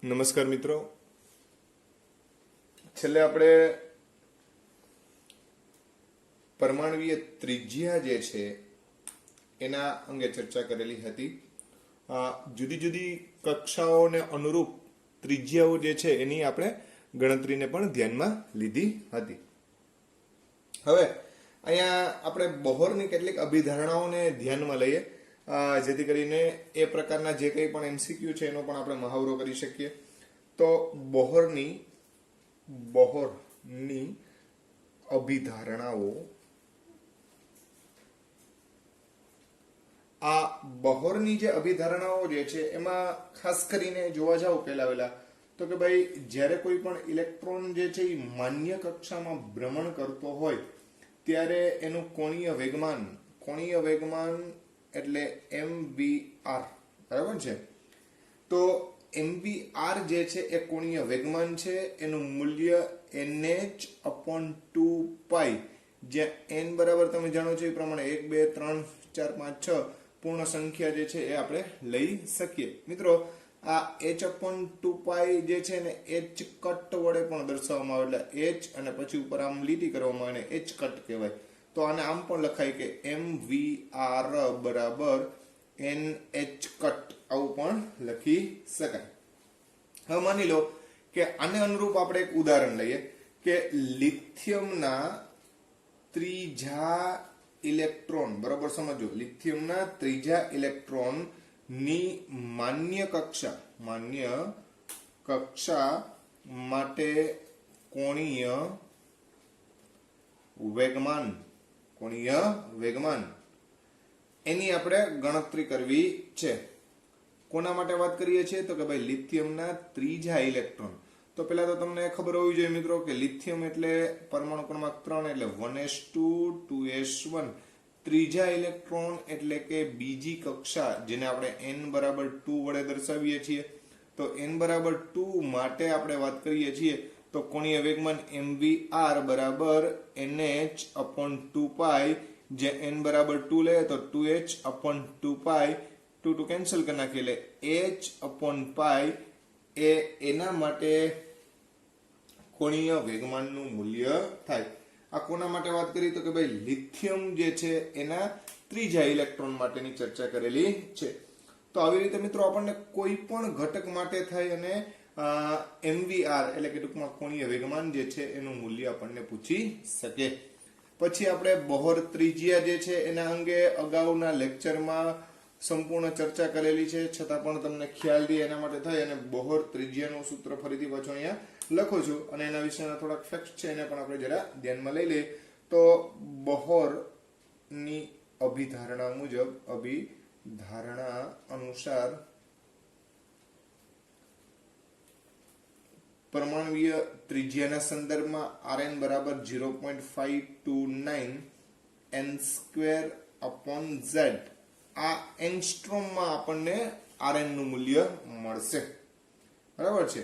નમસ્કાર મિત્રો, છેલ્લે આપણે પરમાણવીય ત્રિજ્યા જે છે એના અંગે ચર્ચા કરેલી હતી. જુદી જુદી કક્ષાઓને અનુરૂપ ત્રિજ્યાઓ જે છે એની આપણે ગણતરીને પણ ધ્યાનમાં લીધી હતી. હવે અહીંયા આપણે બોહરની કેટલીક અભિધારણાઓને ધ્યાનમાં લઈએ, જેથી કરીને એ પ્રકારના જે કંઈ પણ એમસીક્યુ છે એનો પણ આપણે મહાવરો કરી શકીએ. તો બોહરની અભિધારણાઓ, આ બોહરની જે અભિધારણાઓ જે છે એમાં ખાસ કરીને જોવા જાવ પહેલા તો કે ભાઈ જ્યારે કોઈ પણ ઇલેક્ટ્રોન જે છે એ માન્ય કક્ષામાં ભ્રમણ કરતો હોય ત્યારે એનું કોણીય વેગમાન એટલે mvr, બરાબર છે. તો mvr જે છે એ કોણીય વેગમાન છે, એનું મૂલ્ય nh/2π, જ્યાં n બરાબર તમે જાણો છો એ પ્રમાણે 1 2 3 4 5 6 પૂર્ણ સંખ્યા જે છે એ આપણે લઈ શકીએ. મિત્રો આ h/2π જે છે ને h કટ વડે પણ દર્શાવવામાં આવે, એટલે h અને પછી ઉપર આમ લીટી કરવામાં આવે h કટ કહેવાય. તો આને આમ પણ લખાય કે mvr બરાબર nh કટ, આવું પણ લખી શકાય. હવે માની લો કે આને અનુરૂપ આપણે એક ઉદાહરણ લઈએ કે લિથિયમના ત્રીજા ઇલેક્ટ્રોન, બરાબર સમજો, લિથિયમના ત્રીજા ઇલેક્ટ્રોન ની માન્ય કક્ષા માટે કોણીય વેગમાન એની આપણે ગણતરી કરવી છે. કોના માટે વાત કરીએ છીએ તો કે ભાઈ લિથિયમના ત્રીજા ઇલેક્ટ્રોન. તો પેલા તો તમને ખબર હોવી જોઈએ મિત્રો કે લિથિયમ એટલે પરમાણુ ક્રમાંક 3 એટલે 1s2 2s1. ત્રીજા ઇલેક્ટ્રોન એટલે કે બીજી કક્ષા, જેને આપણે n બરાબર 2 વડે દર્શાવીએ છીએ. તો n બરાબર 2 માટે આપણે વાત કરીએ છીએ તો કોણીય વેગમાન mvr બરાબર nh/2π, જે n બરાબર 2 લે તો 2h/2π, 2 કેન્સલ કરી નાખીએ એટલે h/π એ એના માટે કોણીય વેગમાનનું મૂલ્ય થાય. આ કોના માટે વાત કરી તો કે ભાઈ લિથિયમ જે છે એના ત્રીજા ઇલેક્ટ્રોન માટેની ચર્ચા કરેલી છે. તો આવી રીતે મિત્રો આપણને કોઈ પણ ઘટક માટે થાય અને mvr એટલે કે ટૂંકમાં કોણીય વેગમાન જે છે એનું મૂલ્ય આપણને પૂછી શકે. પછી આપણે બોહર ત્રિજ્યા જે છે એના અંગે અગાઉના લેક્ચરમાં સંપૂર્ણ ચર્ચા કરેલી છે, છતાં પણ તમને ખ્યાલ દે એના માટે થઈ અને બોહર ત્રિજ્યાનું સૂત્ર ફરીથી પાછું અહીંયા લખું છું અને એના વિશેના થોડાક ફેક્ટ છે એને પણ આપણે જરા ધ્યાનમાં લઈ લઈએ. તો બોહરની અભિધારણા અનુસાર પરમાણવીય ત્રિજ્યાના સંદર્ભમાં Rn બરાબર 0.529 n²/z, આ એંગસ્ટ્રોમમાં આપણને Rn નું મૂલ્ય મળશે, બરાબર છે.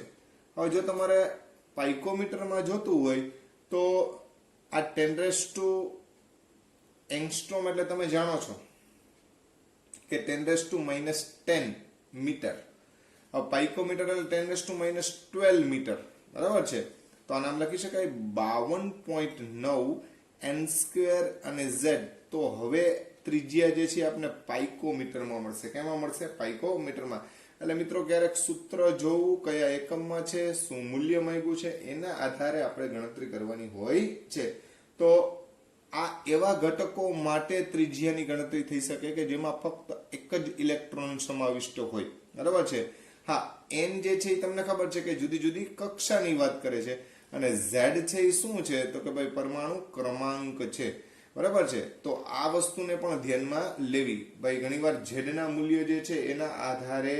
હવે જો તમારે પાઇકોમીટરમાં જોતું હોય તો આ 10 એંગસ્ટ્રોમ એટલે તમે જાણો છો કે 10⁻10 મીટર. હવે પાઇકોમીટર એટલે 10⁻12 મીટર, બરાબર છે. તો આ નામ લખી શકાય 52.9 n² અને z. તો હવે ત્રિજ્યા જે છે આપણે પાઇકોમીટરમાં મળશે. કેમાં મળશે? પાઇકોમીટરમાં. એટલે મિત્રો ક્યારેક સૂત્ર જોવું, કયા એકમમાં છે, શું મૂલ્ય માંગ્યું છે, એના આધારે આપણે ગણતરી કરવાની હોય છે. તો આ એવા ઘટકો માટે ત્રિજ્યાની ગણતરી થઈ શકે કે જેમાં ફક્ત એક જ ઇલેક્ટ્રોન સમાવિષ્ટ હોય, બરાબર છે. હા, n જે છે એ તમને ખબર છે કે જુદી જુદી કક્ષાની વાત કરે છે અને z છે એ શું છે તો કે ભાઈ પરમાણુ ક્રમાંક છે, બરાબર છે. તો આ વસ્તુને પણ ધ્યાનમાં લેવી. ભાઈ ઘણીવાર z ના મૂલ્ય જે છે એના આધારે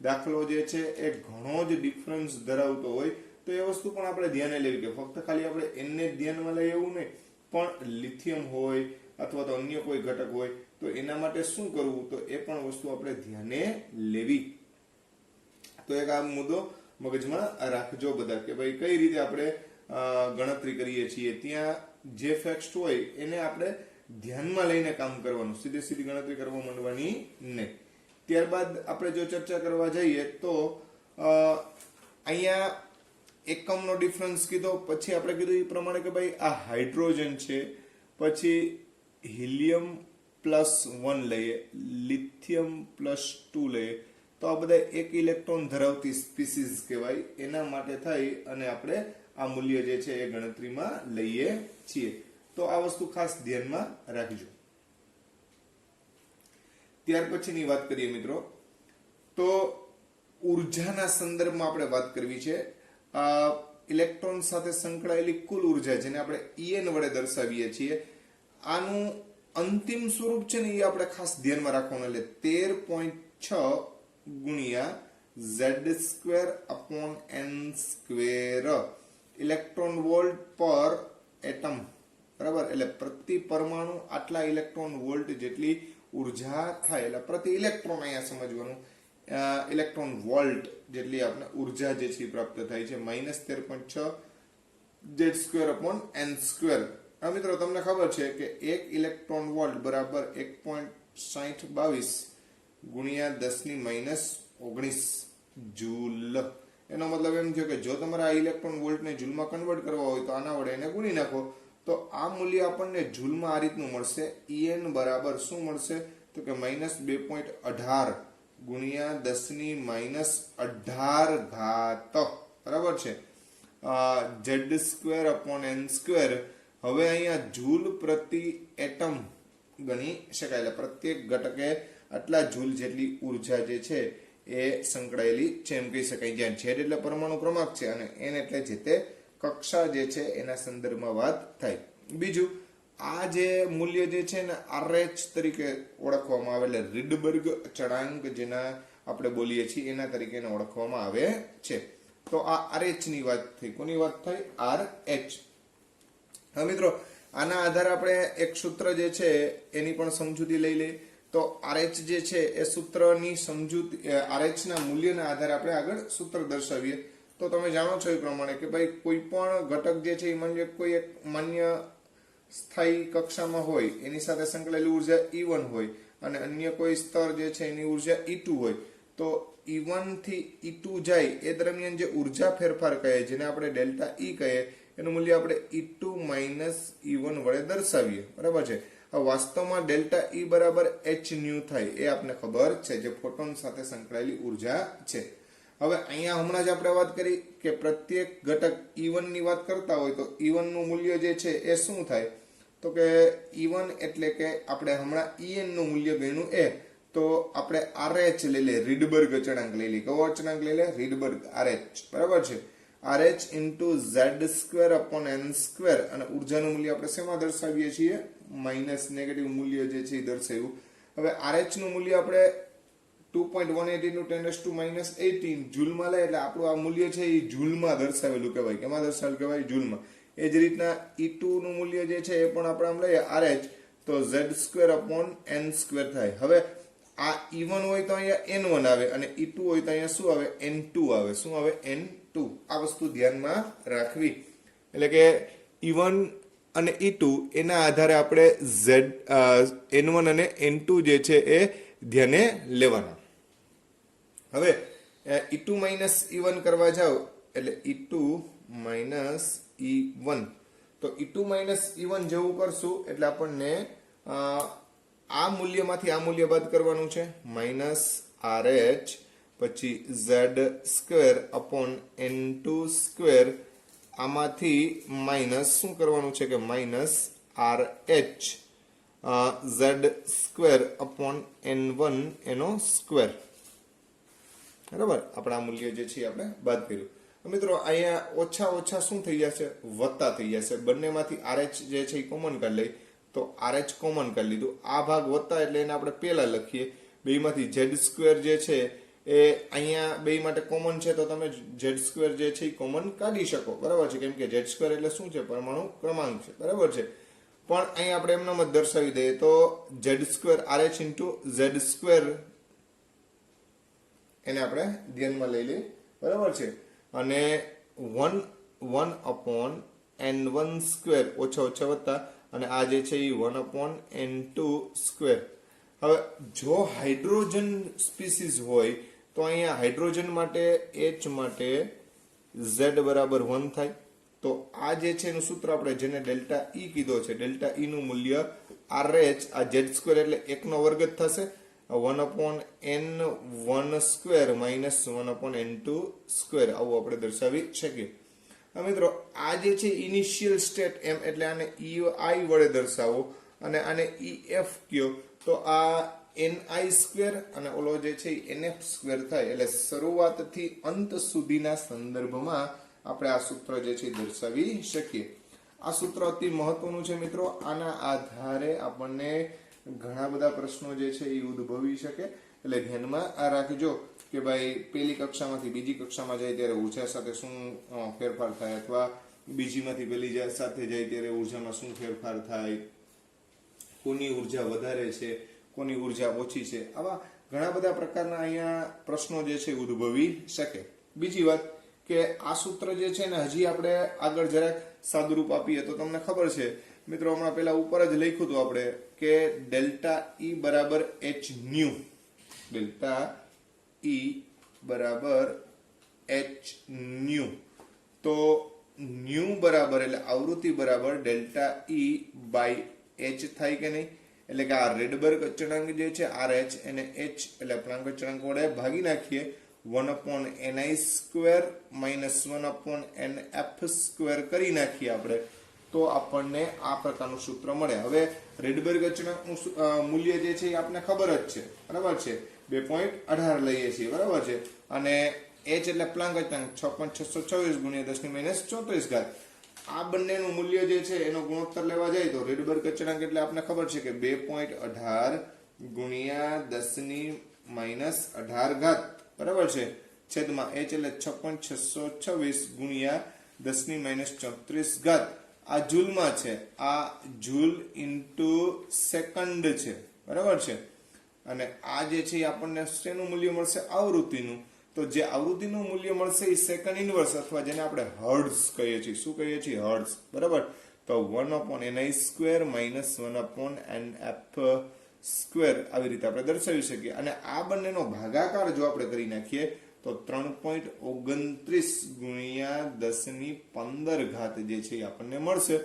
દાખલો જે છે એ ઘણો જ ડિફરન્સ ધરાવતો હોય, તો એ વસ્તુ પણ આપણે ધ્યાને લેવી કે ફક્ત ખાલી આપણે n ને જ ધ્યાનમાં લઈએ એવું નહીં, પણ લિથિયમ હોય અથવા તો અન્ય કોઈ ઘટક હોય તો એના માટે શું કરવું, તો એ પણ વસ્તુ આપણે ધ્યાને લેવી. તો એક આ મુદ્દો મગજમાં રાખજો બધા કે ભાઈ કઈ રીતે આપણે ગણતરી કરીએ છીએ. ત્યાં જે ફેક્ટ હોય એને આપણે ધ્યાનમાં લઈને કામ કરવાનું, સીધી ગણતરી કરવા માંડવાની નહીં. ત્યારબાદ આપણે જો ચર્ચા કરવા જઈએ તો અહીંયા એકમનો ડિફરન્સ કીધો, પછી આપણે કીધું એ પ્રમાણે કે ભાઈ આ હાઇડ્રોજન છે, પછી હિલિયમ +1 લઈએ, લિથિયમ +2 લઈએ, તો આ બધા એક ઇલેક્ટ્રોન ધરાવતી સ્પીસીઝ કહેવાય. એના માટે થઈ અને આપણે આ મૂલ્ય જે છે એ ગણતરીમાં લઈએ છીએ. તો આ વસ્તુ ખાસ ધ્યાનમાં રાખજો. ત્યાર પછીની વાત કરીએ મિત્રો, તો ઉર્જાના સંદર્ભમાં આપણે વાત કરવી છે. ઇલેક્ટ્રોન સાથે સંકળાયેલી કુલ ઉર્જા જેને આપણે En વડે દર્શાવીએ છીએ, આનું અંતિમ સ્વરૂપ છે ને એ આપણે ખાસ ધ્યાનમાં રાખવાનું. એટલે 13.6 ગુણ્યા Z²/n² ઇલેક્ટ્રોન વોલ્ટ પર એટમ, બરાબર. એટલે પ્રતિ પરમાણુ આટલા ઇલેક્ટ્રોન વોલ્ટ જેટલી ઉર્જા થાય. એટલે પ્રતિ ઇલેક્ટ્રોન અહીંયા સમજવાનું, ઇલેક્ટ્રોન વોલ્ટ જેટલી આપણે ઉર્જા જે છે પ્રાપ્ત થાય છે. -13.6 Z²/n². આ મિત્રો તમને ખબર છે કે 1 ઇલેક્ટ્રોન વોલ્ટ બરાબર 1.6022 ગુણ્યા 10⁻⁻19 જૂલ. એનો મતલબ એમ થયો કે જો તમારે આ ઇલેક્ટ્રોન વોલ્ટને જૂલમાં કન્વર્ટ કરવા હોય તો આના વડે એને ગુણી નાખો, તો આ મૂલ્ય આપણને જૂલમાં આ રીતનું મળશે. En બરાબર શું મળશે તો કે -2.18 ગુણ્યા 10⁻18 બરાબર છે, Z²/n². હવે અહીંયા જૂલ પ્રતિ એટમ ગણી શકાય. એટલે પ્રત્યેક ઘટકે આટલા જૂલ જેટલી ઉર્જા જે છે એ સંકળાયેલી છે એમ કહી શકાય. જ્યાં Z એટલે પરમાણુ ક્રમાંક છે અને N એટલે જે તે કક્ષા જે છે એના સંદર્ભમાં વાત થાય. બીજું, આ જે મૂલ્ય જે છે ને RH તરીકે ઓળખવામાં આવે, એટલે રીડબર્ગ અચળાંક જેના આપણે બોલીએ છીએ એના તરીકે ઓળખવામાં આવે છે. તો આ RH ની વાત થઈ. કોની વાત થઈ? RH. હા મિત્રો, આના આધારે આપણે એક સૂત્ર જે છે એની પણ સમજૂતી લઈ લઈએ. તો RH જે છે એ સૂત્રની સમજૂતી, RH ના મૂલ્યના આધારે આપણે આગળ સૂત્ર દર્શાવીએ. તો તમે જાણો છો એ પ્રમાણે કે ભાઈ કોઈ પણ ઘટક જે છે એ માની કોઈ એક માન્ય સ્થાયી કક્ષામાં હોય, એની સાથે સંકળાયેલી ઉર્જા E1 હોય અને અન્ય કોઈ સ્તર જે છે એની ઉર્જા E2 હોય. તો E1 થી E2 જાય એ દરમિયાન જે ઉર્જા ફેરફાર કહે, જેને આપણે ડેલ્ટા E કહીએ, એનું મૂલ્ય આપણે E2 - E1 વડે દર્શાવીએ, બરાબર છે. વાસ્તવમાં ડેલ્ટા E બરાબર hν થાય એ આપને ખબર છે, જે ફોટોન સાથે સંકળાયેલી ઉર્જા છે. હવે અહીંયા હમણાં જ આપણે વાત કરી કે પ્રત્યેક ઘટક E1 ની વાત કરતા હોય તો E1 નું મૂલ્ય જે છે એ શું થાય તો કે E1 એટલે કે આપણે હમણાં En નું મૂલ્ય ગણ્યું એ, તો આપણે RH લઈ લે, રીડબર્ગ અચળાંક લઈ લે. કયો અચળાંક લઈ લે? રીડબર્ગ RH, બરાબર છે. RH × Z²/n². અને ઉર્જાનું મૂલ્ય આપણે શેમાં દર્શાવીએ છીએ? માઇનસ નેગેટિવ મૂલ્ય જે છે એ દર્શાવ્યું. હવે RH નું મૂલ્ય આપણે 2.18 × 10⁻18 જૂલમાં લે, એટલે આપણું આ મૂલ્ય છે એ જૂલમાં દર્શાવેલું કહેવાય. કેમાં દર્શાવેલું કહેવાય? જૂલમાં. એ જ રીતના E2 નું મૂલ્ય જે છે એ પણ આપણે આમ લઈએ RH, તો Z²/n² થાય. હવે આ E1 હોય તો અહીંયા N1 આવે અને E2 હોય તો અહીંયા શું આવે? N2 આવે. શું આવે? N2. આ વસ્તુ ધ્યાનમાં રાખવી. એટલે કે E1 અને E2 એના આધારે આપણે N1 અને N2 જે છે એ ધ્યાને લેવાના. હવે E2 - E1 કરવા જાવ એટલે E2 - E1, તો E2 - E1 જેવું કરશું એટલે આપણને આ મૂલ્યમાંથી આ મૂલ્ય બાદ કરવાનું છે, -RH, પછી Z²/n². આમાંથી માઇનસ શું કરવાનું છે કે -RH Z²/n1 એનો સ્ક્વેર, બરાબર. આપણે આ મૂલ્ય જે છે આપણે બાદ કર્યું. મિત્રો અહીંયા ઓછા ઓછા શું થઈ જશે? વત્તા થઈ જશે. બંનેમાંથી RH જે છે એ કોમન કાઢી લઈ, તો RH કોમન કાઢી લીધું. આ ભાગ વત્તા એટલે એને આપણે પહેલા લખીએ. બેમાંથી Z² જે છે એ અહીંયા બે માટે કોમન છે, તો તમે Z² જે છે એ કોમન કાઢી શકો, બરાબર છે. કેમ કે Z² એટલે શું છે? પરમાણુ ક્રમાંક છે, બરાબર છે. પણ અહીંયા આપણે એમનામ જ દર્શાવી દઈએ તો Z² RH × Z² એને આપણે ધ્યાનમાં લઈ લઈએ, બરાબર છે. અને 1/n1² ઓછા ઓછા વત્તા, અને આ જે છે એ 1/n2². હવે જો હાઇડ્રોજન સ્પીસીસ હોય તો અહીંયા હાઇડ્રોજન માટે H માટે z બરાબર 1 થાય. તો આ જે છે એનું સૂત્ર આપણે જેને ડેલ્ટા ઈ કીધો છે, ડેલ્ટા ઈ નું મૂલ્ય RH, આ z² એટલે 1 નો વર્ગ જ થશે, 1/n1 square minus 1/n2 square, આવું આપણે દર્શાવી શકીએ. મિત્રો આ જે છે ઇનિશિયલ સ્ટેટ એમ એટલે આને EI વડે દર્શાવો અને આને EF કયો તો આ NI સ્ક્વેર અને ઓલો જે છે NF સ્ક્વેર થાય. એટલે શરૂઆતથી અંત સુધીના સંદર્ભમાં આપણે આ સૂત્ર જે છે દર્શાવી શકીએ. આ સૂત્ર અતિ મહત્વનું છે મિત્રો. આના આધારે આપણને ઘણા બધા પ્રશ્નો જે છે એ ઉદ્ભવી શકે. એટલે ધ્યાનમાં આ રાખજો કે ભાઈ પહેલી કક્ષામાંથી બીજી કક્ષામાં જાય ત્યારે ઉર્જા સાથે શું ફેરફાર થાય, અથવા બીજીમાંથી પહેલી સાથે જાય ત્યારે ઉર્જામાં શું ફેરફાર થાય, કોની ઉર્જા વધારે છે, કોની ઉર્જા ઓછી છે, આવા ઘણા બધા પ્રકારના અહીંયા પ્રશ્નો જે છે ઉદ્ભવી શકે. બીજી વાત કે આ સૂત્ર જે છે ને હજી આપણે આગળ જરાક સાદુરૂપ આપીએ તો તમને ખબર છે મિત્રો, હમણાં પેલા ઉપર જ લખ્યું હતું આપણે કે ડેલ્ટા ઈ બરાબર h ન્યુ, ડેલ્ટા ઈ બરાબર h ન્યુ. તો ન્યુ બરાબર એટલે આવૃત્તિ બરાબર ડેલ્ટા ઈ બાય h થાય કે નહીં. એટલે કે આ રેડબર્ગ અચળાંક જે છે RH એને h એટલે પ્લાન્ક અચળાંક વડે ભાગી નાખીએ, 1/ni square minus 1/nf square કરી નાખીએ આપણે તો આપણને આ પ્રકારનું સૂત્ર મળે. હવે રેડબર્ગ અચળાંકનું મૂલ્ય જે છે એ આપણને ખબર જ છે, બરાબર છે, 2.18 લઈએ છીએ, બરાબર છે, અને h એટલે પ્લાન્ક અચળાંક 6.626 ગુણ્યા 10⁻34. આ બંનેનું મૂલ્ય જે છે એનો ગુણોત્તર લેવા જાય તો રેડબર્ગ અચળાંક એટલે આપણને ખબર છે કે 2.18 ગુણ્યા 10⁻18, બરાબર છે, છેદમાં h એટલે 6.626 ગુણ્યા 10⁻34. આ જૂલમાં છે, આ જૂલ ઇન્ટુ સેકન્ડ છે, બરાબર છે. અને આ જે છે આપણને શેનું મૂલ્ય મળશે? આવૃત્તિનું. તો જે આવૃત્તિનું મૂલ્ય મળશે એ સેકન્ડ ઇનવર્સ અથવા જેને આપણે હર્ટ્ઝ કહીએ છીએ. શું કહીએ છીએ? હર્ટ્ઝ, બરાબર. તો 1/ni square minus 1/nf square આવી રીતે આપણે દર્શાવી શકીએ. અને આ બંનેનો ભાગાકાર જો આપણે કરી નાખીએ તો 3.29 ગુણ્યા 10⁻15 જે છે એ આપણને મળશે,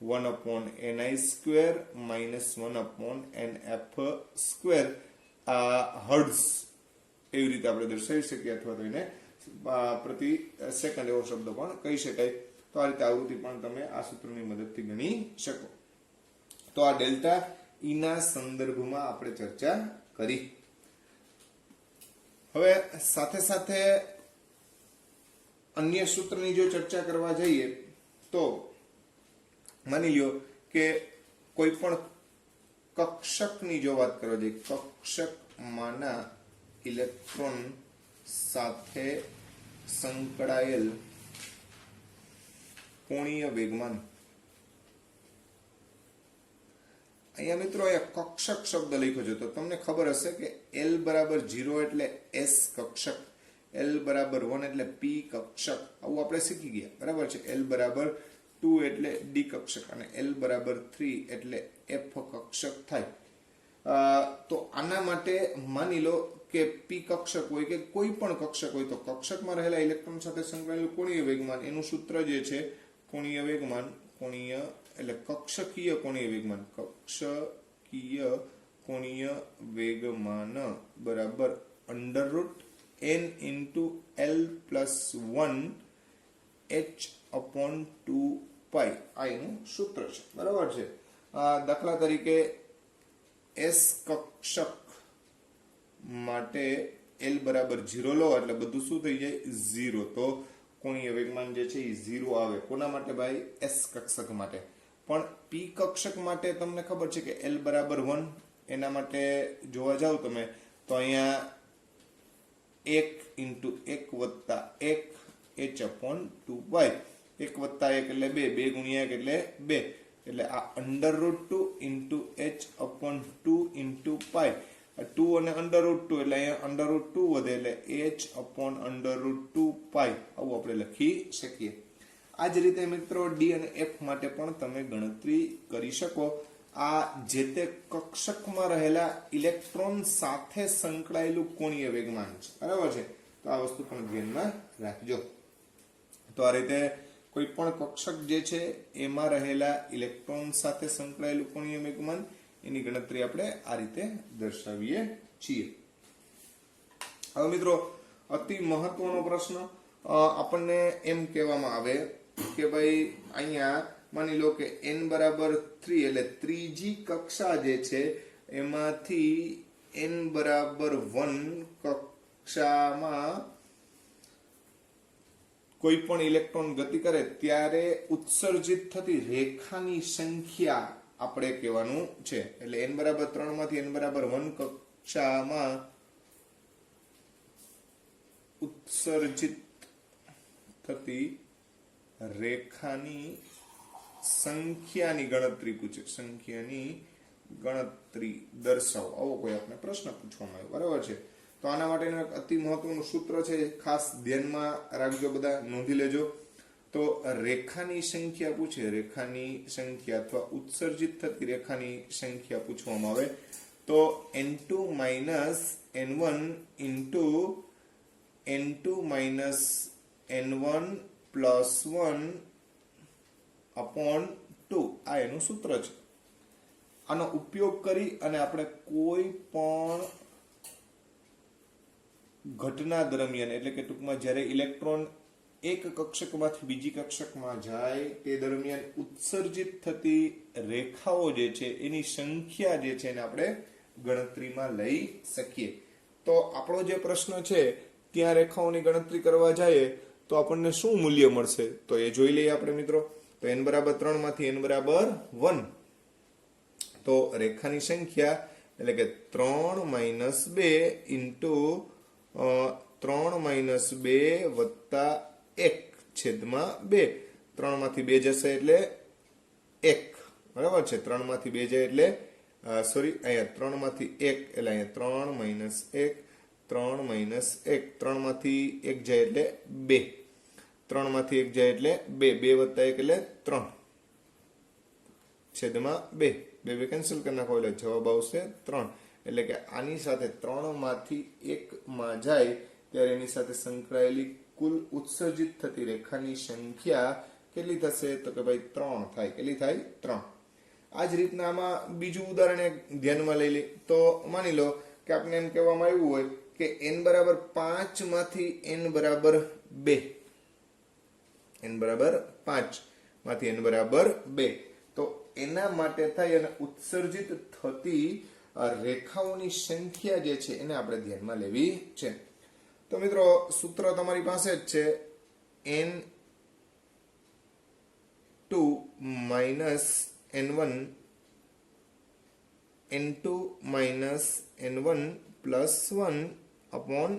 1/ni square minus 1/nf square hertz એવી રીતે આપણે દર્શાવી શકીએ, અથવા તો એને પ્રતિ સેકન્ડ એવો શબ્દ પણ કહી શકાય. તો આ રીતે આવૃત્તિ પણ તમે આ સૂત્રની મદદથી ગણી શકો. તો આ ડેલ્ટા ઈ ના સંદર્ભમાં આપણે ચર્ચા કરી. હવે સાથે સાથે અન્ય સૂત્રની જો ચર્ચા કરવા જઈએ તો માની લ્યો કે કોઈ પણ કક્ષકની જો વાત કરવા જઈએ, કક્ષકમાંના ઇલેક્ટ્રોન સાથે સંકળાયેલ કોણીય વેગમાન. અહીંયા મિત્રો અહીંયા કક્ષક શબ્દ લખ્યો છે તો તમને ખબર હશે કે L બરાબર 0 એટલે S કક્ષક, L બરાબર 1 એટલે P કક્ષક, આવું આપણે શીખી ગયા, બરાબર છે. L બરાબર 2 એટલે D કક્ષક અને L બરાબર 3 એટલે F કક્ષક થાય. તો આના માટે માની લો કે P કક્ષક હોય કે કોઈ પણ કક્ષક હોય તો કક્ષકમાં રહેલા ઇલેક્ટ્રોન સાથે સંકળાયેલું કોણીય વેગમાન, એનું સૂત્ર જે છે કોણીય વેગમાન, કોણીય એટલે કક્ષકીય કોણીય વેગમાન, કક્ષકીય કોણીય વેગમાન બરાબર √n into L plus 1 h/2π આ એનું સૂત્ર છે, બરાબર છે. દાખલા તરીકે S કક્ષક માટે L બરાબર 0 લો એટલે બધું શું થઈ જાય? 0. તો કોણીય વેગમાન જે છે એ 0 આવે. કોના માટે ભાઈ? S કક્ષક માટે. પણ P કક્ષક માટે તમને ખબર છે કે L બરાબર 1, એના માટે જોવા જાવ તમે તો અહીંયા 1 into 1 વત્તા 1 h/2π, 1 વત્તા 1 એટલે 2, 2 ગુણ્યા 1 એટલે 2, એટલે આ √2 into h/2 into π, 2 અને √2 એટલે અહીંયા √2 વધે એટલે h/√2π આવું આપણે લખી શકીએ. આ જ રીતે મિત્રો D અને F માટે પણ તમે ગણતરી કરી શકો. આ જે તે કક્ષકમાં રહેલા ઇલેક્ટ્રોન સાથે સંકળાયેલું કોણીય વેગમાન છે, બરાબર છે. તો આ વસ્તુ પણ ધ્યાનમાં રાખજો. તો આ રીતે કોઈ પણ કક્ષક જે છે એમાં રહેલા ઇલેક્ટ્રોન સાથે સંકળાયેલું કોણીય મેઘમાન એની ગણતરી આપણે આ રીતે દર્શાવીએ છીએ. હવે મિત્રો અતિ મહત્વનો પ્રશ્ન આપણને એમ કહેવામાં આવે કે ભાઈ અહીંયા માની લો કે n બરાબર 3 એટલે ત્રીજી કક્ષા જે છે એમાંથી n બરાબર 1 કક્ષામાં કોઈ પણ ઇલેક્ટ્રોન ગતિ કરે ત્યારે ઉત્સર્જિત થતી રેખાની સંખ્યા આપણે કહેવાનું છે. એટલે n બરાબર 3 માંથી n બરાબર 1 કક્ષામાં ઉત્સર્જિત થતી રેખાની સંખ્યાની ગણતરી પૂછે. સંખ્યાની ગણતરી દર્શાવો, આવો કોઈ આપણે પ્રશ્ન પૂછવામાં આવ્યો. બરાબર છે. તો આના માટેનું એક અતિ મહત્વનું સૂત્ર છે, ખાસ ધ્યાનમાં રાખજો, બધા નોંધી લેજો. તો રેખાની સંખ્યા પૂછે, રેખાની સંખ્યા અથવા ઉત્સર્જિત થતી રેખાની સંખ્યા પૂછવામાં આવે તો n2 n1 into n2 n1 plus 1 upon 2 આ એનું સૂત્ર છે. આનો ઉપયોગ કરી અને આપણે કોઈ પણ ઘટના દરમિયાન, એટલે કે ટૂંકમાં જ્યારે ઇલેક્ટ્રોન એક કક્ષકમાંથી બીજી કક્ષકમાં જાય તે દરમિયાન ઉત્સર્જિત થતી રેખાઓ જે છે એની સંખ્યા જે છે એને આપણે ગણતરીમાં લઈ શકીએ. તો આપણો જે પ્રશ્ન છે ત્યાં રેખાઓની ગણતરી કરવા જઈએ તો આપણને શું મૂલ્ય મળશે તો એ જોઈ લઈએ આપણે મિત્રો. તો n બરાબર 3 માંથી n બરાબર 1, તો રેખાની સંખ્યા એટલે કે 3 - 2 ઇન્ટુ 3 - 2 વત્તા 1 છેદમાં 2. 3 માંથી 2 જશે એટલે 1. બરાબર છે. 3 માંથી 2 જાય એટલે અહીંયા 3 માંથી 1 એટલે અહીંયા 3 - 1, 3 - 1, 3 માંથી 1 જાય એટલે 2, 3 માંથી 1 જાય એટલે 2, 2 વત્તા 1 એટલે 3 છેદમાં 2. 2 કેન્સલ કરી નાખો એટલે જવાબ આવશે 3. એટલે કે આની સાથે 3 માંથી 1 માં જાય ત્યારે એની સાથે સંકળાયેલી કુલ ઉત્સર્જિત થતી રેખાની સંખ્યા કેટલી થશે તો કે ભાઈ 3 થાય. કેટલી થાય? 3. આ જ રીતના આમાં બીજું ઉદાહરણ એક ધ્યાનમાં લઈ લે તો માની લો કે આપણે એમ કહેવામાં આવ્યું હોય કે n બરાબર 5 માંથી n બરાબર 2, n બરાબર 5 માંથી n બરાબર 2, તો એના માટે થાય અને ઉત્સર્જિત થતી રેખાઓની સંખ્યા જે છે એને આપણે ધ્યાનમાં લેવી છે. તો મિત્રો સૂત્ર તમારી પાસે જ છે, n2 n1 n2 n1 plus 1 upon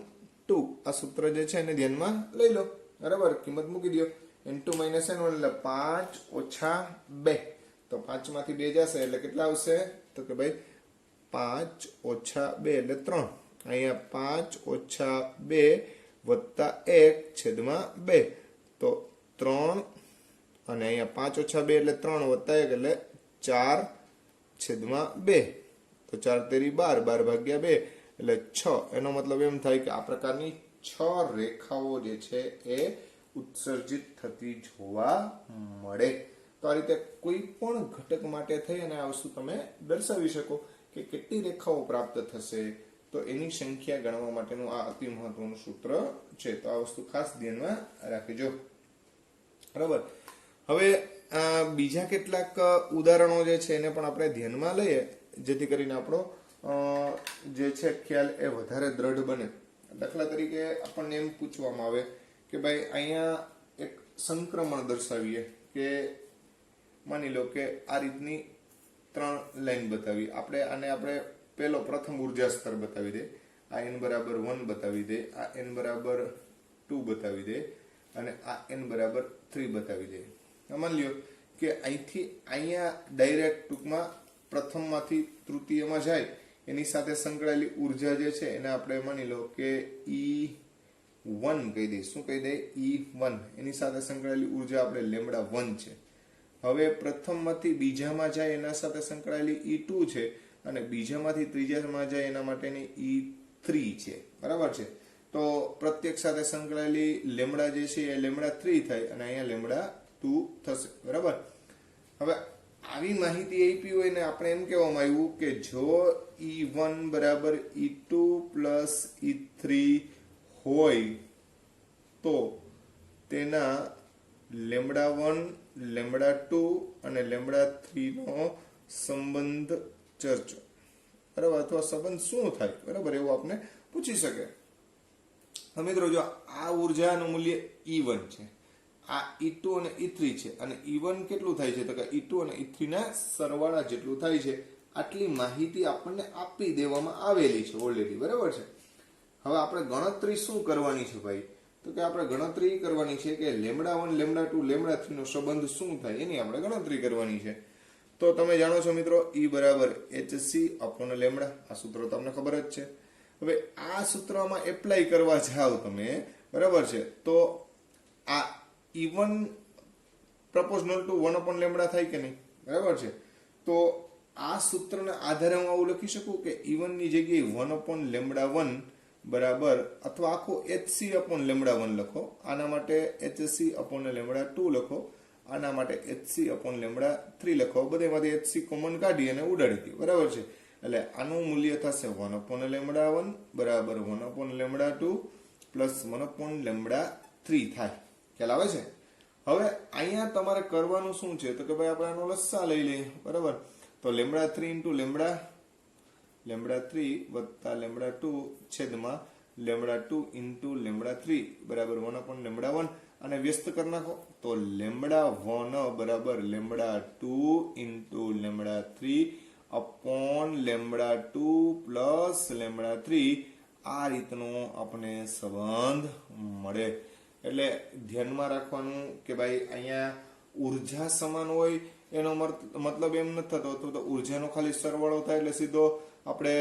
2 આ સૂત્ર જે છે એને ધ્યાનમાં લઈ લો. બરાબર, કિંમત મૂકી દો. n2 n1 એટલે 5 ઓછા 2, તો 5 માંથી 2 જશે એટલે કેટલા આવશે તો કે ભાઈ 5 ઓછા 2 એટલે 3. અહીંયા 5 ઓછા 2 વત્તા 1 છેદમાં 2, તો 3, અને અહીંયા 5 ઓછા 2 એટલે 3 વત્તા 1 એટલે 4 છેદમાં 2, તો 4 તેરી 12, 12 ભાગ્યા 2 એટલે 6. એનો મતલબ એમ થાય કે આ પ્રકારની 6 રેખાઓ જે છે એ ઉત્સર્જિત થતી જોવા મળે. તો આ રીતે કોઈ પણ ઘટક માટે થઈ અને આ વસ્તુ તમે દર્શાવી શકો કે કેટલી રેખાઓ પ્રાપ્ત થશે, તો એની સંખ્યા ગણવા માટેનું આ અતિ મહત્વનું સૂત્ર છે. તો આ વસ્તુ ખાસ ધ્યાનમાં રાખજો. બરાબર. હવે બીજા કેટલાક ઉદાહરણો જે છે એને પણ આપણે ધ્યાનમાં લઈએ જેથી કરીને આપણો જે છે ખ્યાલ એ વધારે દ્રઢ બને. દાખલા તરીકે આપણને એમ પૂછવામાં આવે કે ભાઈ અહીંયા એક સંક્રમણ દર્શાવીએ કે માની લો કે આ રીતની 3 લાઈન બતાવી. આપણે પ્રથમ ઉર્જા સ્તર બતાવી દે, આ n બરાબર 1 બતાવી દે, આ n બરાબર 2 બતાવી દે અને આ n બરાબર 3 બતાવી દે. માની લ્યો કે અહીંથી અહીંયા ડાયરેક્ટ ટૂંકમાં પ્રથમમાંથી તૃતીયમાં જાય એની સાથે સંકળાયેલી ઉર્જા જે છે એને આપણે માની લો કે E1 કહી દઈએ. શું કહી દઈએ? E1. એની સાથે સંકળાયેલી ઉર્જા આપણે λ1 છે. હવે પ્રથમમાંથી બીજામાં જાય એના સાથે સંકળાયેલી E2 છે અને બીજામાંથી ત્રીજામાં જાય એના માટેની E3 છે. બરાબર છે. તો પ્રત્યેક સાથે સંકળાયેલી લેમડા જે છે એ લેમડા 3 થાય અને અહીંયા લેમડા 2 થશે, બરાબર. હવે આવી માહિતી આપી હોય ને આપણે એમ કહેવામાં આવ્યું કે જો E1 બરાબર E2 પ્લસ E3 હોય તો તેના લેમડા 1, લેમડા 2 અને લેમડા 3 નો સંબંધ ચર્ચો, બરાબર, અથવા સંબંધ શું થાય, બરાબર, એવું આપણે પૂછી શકે. તો મિત્રો જો આ ઉર્જાનું મૂલ્ય E1 છે, આ E2 અને E3 છે, અને E1 કેટલું થાય છે તો કે E2 અને E3 ના સરવાળા જેટલું થાય છે. આટલી માહિતી આપણને આપી દેવામાં આવેલી છે ઓલરેડી, બરાબર છે. હવે આપણે ગણતરી શું કરવાની છે ભાઈ, તો કે આપણે ગણતરી કરવાની છે કે લેમડા 1, લેમડા 2, લેમડા 3 નો સંબંધ શું થાય એની આપણે ગણતરી કરવાની છે. તો તમે જાણો છો મિત્રો E બરાબર HC અપોન લેમડા, આ સૂત્ર તમને ખબર જ છે. હવે આ સૂત્રમાં એપ્લાય કરવા જાવ તમે, બરાબર છે, તો આ E1 પ્રપોઝનલ ટુ 1 અપોન લેમડા થાય કે નહીં, બરાબર છે. તો આ સૂત્રના આધારે હું આવું લખી શકું કે E1 ની જગ્યાએ 1 અપોન લેમડા 1 બરાબર, અથવા આખો HC અપોન લેમડા 1 લખો, આના માટે HC અપોન લેમડા 2 લખો, આના માટે HC અપોન લેમડા 3 લખો, બધામાંથી HC કોમન કાઢી અને ઉડાડી દો, બરાબર છે. એટલે આનું મૂલ્ય થશે 1 અપોન લેમડા 1 બરાબર 1 upon lambda 2 plus 1 upon lambda 3 થાય. ખ્યાલ આવે છે? હવે અહીંયા તમારે કરવાનું શું છે તો કે ભાઈ આપણે આનો લસા લઈ લઈએ, બરાબર. તો લેમડા 3 ઇન્ટુ લેમડા 3 વત્તા લેમડા 2 છેદમાં લેમડા 2 ઇન્ટુ લેમડા 3 બરાબર 1 અપોન લેમડા 1, અને વ્યસ્ત કરી નાખો તો લેમડા 1 બરાબર lambda 2 into lambda 3 upon lambda 2 plus lambda 3. આ રીતનો આપણે સંબંધ મળે. એટલે ધ્યાનમાં રાખવાનું કે ભાઈ અહીંયા ઉર્જા સમાન હોય એનો મતલબ એમ નથી થતો, તો ઉર્જાનો ખાલી સરવાળો થાય એટલે સીધો આપણે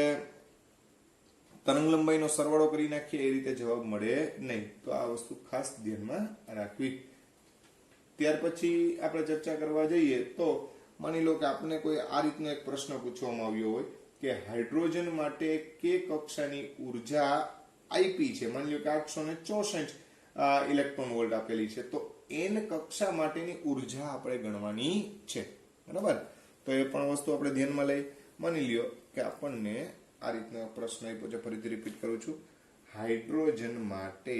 તરંગ લંબાઈનો સરવાળો કરી નાખીએ એ રીતે જવાબ મળે નહીં. તો આ વસ્તુ ખાસ ધ્યાનમાં રાખવી. ત્યાર પછી આપણે ચર્ચા કરવા જઈએ તો માની લો કે આપણે કોઈ આ રીતનો એક પ્રશ્ન પૂછવામાં આવ્યો હોય કે હાઇડ્રોજન માટે કે કક્ષાની ઉર્જા આપી છે, માની લો કે 864 ઇલેક્ટ્રોન વોલ્ટ આપેલી છે, તો n કક્ષા માટેની ઉર્જા આપણે ગણવાની છે, બરાબર. તો એ પણ વસ્તુ આપણે ધ્યાનમાં લઈ. માની લ્યો કે આપણને આ રીતનો પ્રશ્ન આપ્યો છે, ફરીથી રિપીટ કરું છું. હાઇડ્રોજન માટે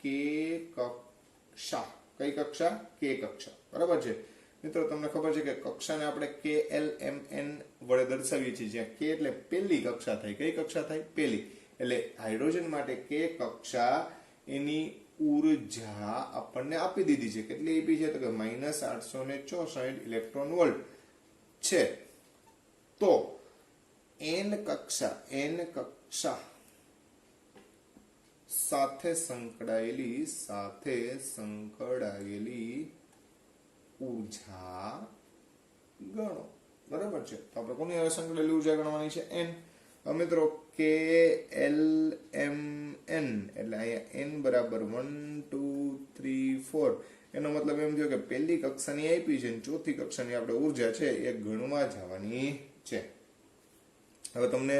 કે કક્ષા, કઈ કક્ષા? કે કક્ષા, બરાબર છે. મિત્રો તમને ખબર છે કે કક્ષાને આપણે KLMN વડે દર્શાવીએ છીએ, જ્યાં K એટલે પહેલી કક્ષા થાય. કઈ કક્ષા થાય? પહેલી. એટલે હાઇડ્રોજન માટે કે કક્ષા એની ઉર્જા આપણને આપી દીધી છે. કેટલી આપી છે તો કે -864 ઇલેક્ટ્રોન વોલ્ટ છે. તો n કક્ષા સાથે સંકળાયેલી ઉર્જા ગણો, બરાબર છે. તો આપણે કોની હવે સંકળાયેલી ઉર્જા ગણવાની છે? n. મિત્રો KLMN એટલે અહીંયા n બરાબર 1 2 3 4, એનો મતલબ એમ થયો કે પહેલી કક્ષાની આપી છે અને ચોથી કક્ષાની આપણે ઉર્જા છે એ ગણવા જવાની છે. હવે તમને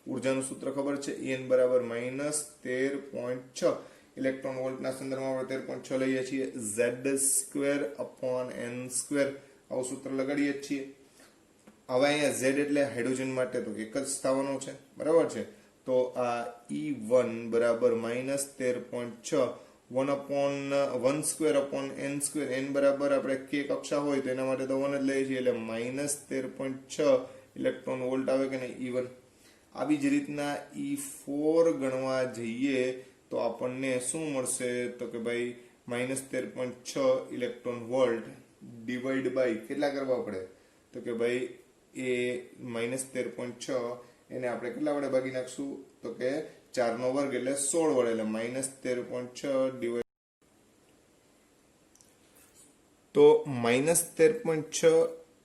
ઉર્જાનું સૂત્ર ખબર છે, En બરાબર -13.6 ઇલેક્ટ્રોન વોલ્ટના સંદર્ભમાં આપણે 13.6 લઈએ છીએ, Z² અપોન n², આવું સૂત્ર લગાડીએ છીએ. હવે અહીંયા Z એટલે હાઇડ્રોજન માટે તો એક જ થવાનો છે, બરાબર છે. તો આ E1 બરાબર -13.6 1 અપોન 1² અપોન n², n બરાબર આપણે k કક્ષા હોય તો એના માટે તો 1 જ લઈએ છીએ, એટલે -13.6 ઇલેક્ટ્રોન વોલ્ટ આવે કે નહીં, E1. આવી જ રીતના E4 ગણવા જઈએ તો આપણને શું મળશે તો કે ભાઈ -13.6 ઇલેક્ટ્રોન વોલ્ટ ડિવાઈડ બાય કેટલા કરવા પડે તો કે ભાઈ એ -13.6 એને આપણે કેટલા વડે ભાગી નાખશું તો કે 4 નો વર્ગ એટલે 16 વડે, એટલે -13.6 ડિવાઈડ તો -13.6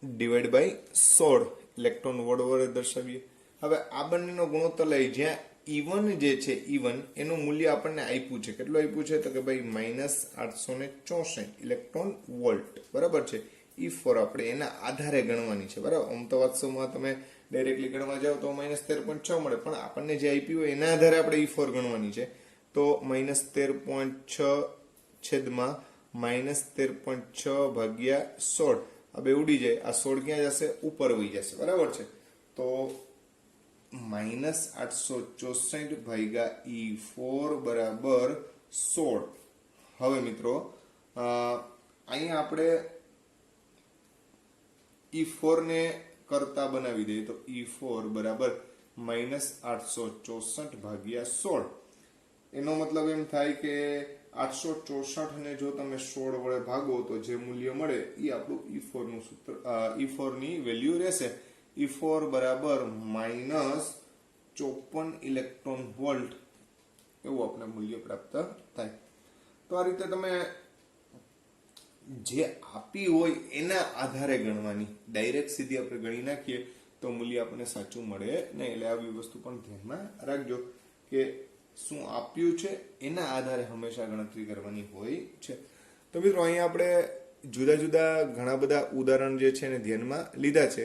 ડિવાઈડ બાય 16 ઇલેક્ટ્રોન વોલ્ટ વડે દર્શાવીએ. હવે આ બંનેનો ગુણોત્તર લઈ જ્યાં E1 જે છે E1 એનું મૂલ્ય આપણને આપ્યું છે, કેટલું આપ્યું છે તો કે ભાઈ -864 ઇલેક્ટ્રોન વોલ્ટ, બરાબર છે. E4 આપણે એના આધારે ગણવાની છે, બરાબર. આમ તો વાસ્તવમાં તમે ડાયરેક્ટલી ગણવા જાઓ તો -13.6 મળે, પણ આપણને જે આપ્યું હોય એના આધારે આપણે E4 ગણવાની છે. તો -13.6 છેદમાં -13.6 ભાગ્યા 16 આ બે ઉડી જાય. આ 16 ક્યાં જશે? ઉપર વહી જશે. બરાબર છે. તો -864 ભાગ્યા E4 બરાબર 16. હવે મિત્રો અહીંયા આપણે E4 ને કરતા બનાવી દઈએ તો E4 બરાબર -864 ભાગ્યા 16. એનો મતલબ એમ થાય કે 864 ને જો તમે 16 વડે ભાગો તો જે મૂલ્ય મળે એ આપણું E4 નું સૂત્ર, E4 ની વેલ્યુ રહેશે. E4 બરાબર -54 ઇલેક્ટ્રોન વોલ્ટ એવું આપણે મૂલ્ય પ્રાપ્ત થાય. તો આ રીતે તમે જે આપી હોય એના આધારે ગણવાની. ડાયરેક્ટ સીધી આપણે ગણી નાખીએ તો મૂલ્ય આપણને સાચું મળે નહીં. એટલે આવી વસ્તુ પણ ધ્યાનમાં રાખજો કે શું આપ્યું છે એના આધારે હંમેશા ગણતરી કરવાની હોય છે. તો મિત્રો અહીંયા આપણે જુદા જુદા ઘણા બધા ઉદાહરણ જે છે એને ધ્યાનમાં લીધા છે.